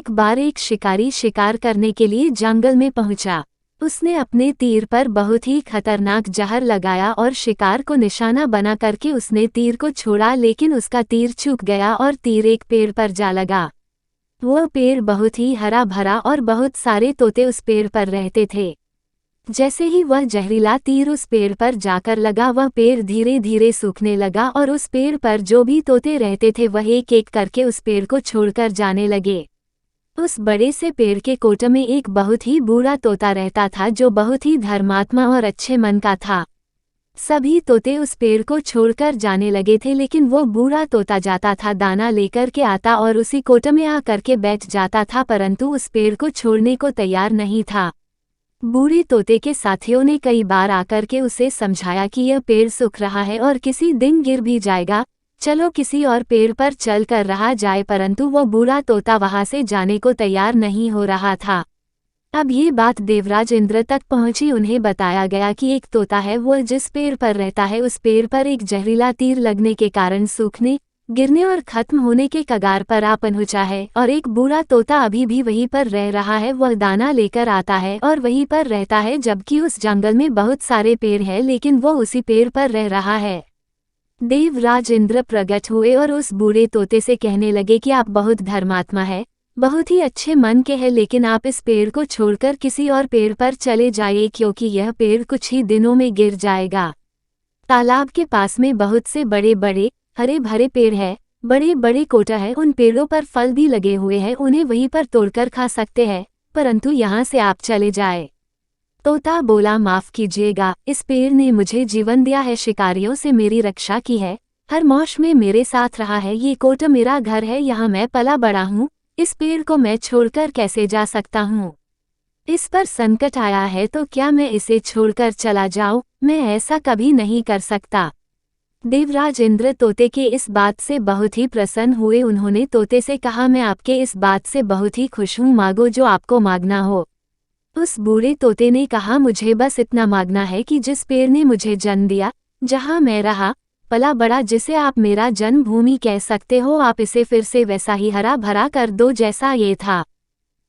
एक बार एक शिकारी शिकार करने के लिए जंगल में पहुंचा। उसने अपने तीर पर बहुत ही खतरनाक जहर लगाया और शिकार को निशाना बना करके उसने तीर को छोड़ा, लेकिन उसका तीर चूक गया और तीर एक पेड़ पर जा लगा। वह पेड़ बहुत ही हरा भरा और बहुत सारे तोते उस पेड़ पर रहते थे। जैसे ही वह जहरीला तीर उस पेड़ पर जाकर लगा, वह पेड़ धीरे धीरे सूखने लगा और उस पेड़ पर जो भी तोते रहते थे वह एक एक करके उस पेड़ को छोड़कर जाने लगे। उस बड़े से पेड़ के कोटे में एक बहुत ही बूढ़ा तोता रहता था जो बहुत ही धर्मात्मा और अच्छे मन का था। सभी तोते उस पेड़ को छोड़कर जाने लगे थे, लेकिन वो बूढ़ा तोता जाता था, दाना लेकर के आता और उसी कोटे में आ करके बैठ जाता था, परंतु उस पेड़ को छोड़ने को तैयार नहीं था। बूढ़े तोते के साथियों ने कई बार आकर के उसे समझाया कि यह पेड़ सूख रहा है और किसी दिन गिर भी जाएगा, चलो किसी और पेड़ पर चल कर रहा जाए, परंतु वो बूढ़ा तोता वहां से जाने को तैयार नहीं हो रहा था। अब ये बात देवराज इंद्र तक पहुंची। उन्हें बताया गया कि एक तोता है, वो जिस पेड़ पर रहता है उस पेड़ पर एक जहरीला तीर लगने के कारण सूखने, गिरने और खत्म होने के कगार पर आ पहुंचा है, और एक बूढ़ा तोता अभी भी वहीं पर रह रहा है। वह दाना लेकर आता है और वहीं पर रहता है, जबकि उस जंगल में बहुत सारे पेड़ हैं, लेकिन वो उसी पेड़ पर रह रहा है। देवराज इंद्र प्रकट हुए और उस बूढ़े तोते से कहने लगे कि आप बहुत धर्मात्मा है, बहुत ही अच्छे मन के हैं, लेकिन आप इस पेड़ को छोड़कर किसी और पेड़ पर चले जाइए, क्योंकि यह पेड़ कुछ ही दिनों में गिर जाएगा। तालाब के पास में बहुत से बड़े बड़े हरे भरे पेड़ है, बड़े बड़े कोटा है, उन पेड़ों पर फल भी लगे हुए हैं, उन्हें वहीं पर तोड़कर खा सकते हैं, परंतु यहाँ से आप चले जाए। तोता बोला, माफ कीजिएगा, इस पेड़ ने मुझे जीवन दिया है, शिकारियों से मेरी रक्षा की है, हर मौसम में मेरे साथ रहा है, ये कोटा मेरा घर है, यहाँ मैं पला बड़ा हूँ, इस पेड़ को मैं छोड़कर कैसे जा सकता हूँ? इस पर संकट आया है तो क्या मैं इसे छोड़कर चला जाऊँ? मैं ऐसा कभी नहीं कर सकता। देवराज इंद्र तोते के इस बात से बहुत ही प्रसन्न हुए। उन्होंने तोते से कहा, मैं आपके इस बात से बहुत ही खुश हूँ, मांगो जो आपको मांगना हो। उस बूढ़े तोते ने कहा, मुझे बस इतना मांगना है कि जिस पेड़ ने मुझे जन्म दिया, जहाँ मैं रहा पला बड़ा, जिसे आप मेरा जन्मभूमि कह सकते हो, आप इसे फिर से वैसा ही हरा भरा कर दो जैसा ये था।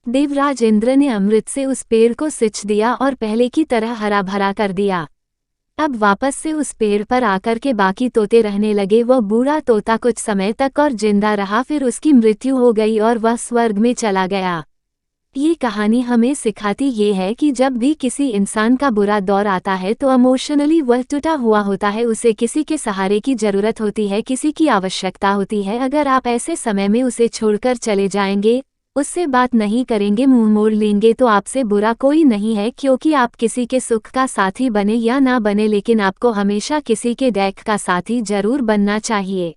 देवराज इंद्र ने अमृत से उस पेड़ को सिंच दिया और पहले की तरह हरा भरा कर दिया। अब वापस से उस पेड़ पर आकर के बाकी तोते रहने लगे। वह बूढ़ा तोता कुछ समय तक और जिंदा रहा, फिर उसकी मृत्यु हो गई और वह स्वर्ग में चला गया। ये कहानी हमें सिखाती ये है कि जब भी किसी इंसान का बुरा दौर आता है तो इमोशनली वह टूटा हुआ होता है, उसे किसी के सहारे की जरूरत होती है, किसी की आवश्यकता होती है। अगर आप ऐसे समय में उसे छोड़कर चले जाएंगे, उससे बात नहीं करेंगे, मुंह मोड़ लेंगे, तो आपसे बुरा कोई नहीं है, क्योंकि आप किसी के सुख का साथी बने या ना बने, लेकिन आपको हमेशा किसी के दुख का साथी जरूर बनना चाहिए।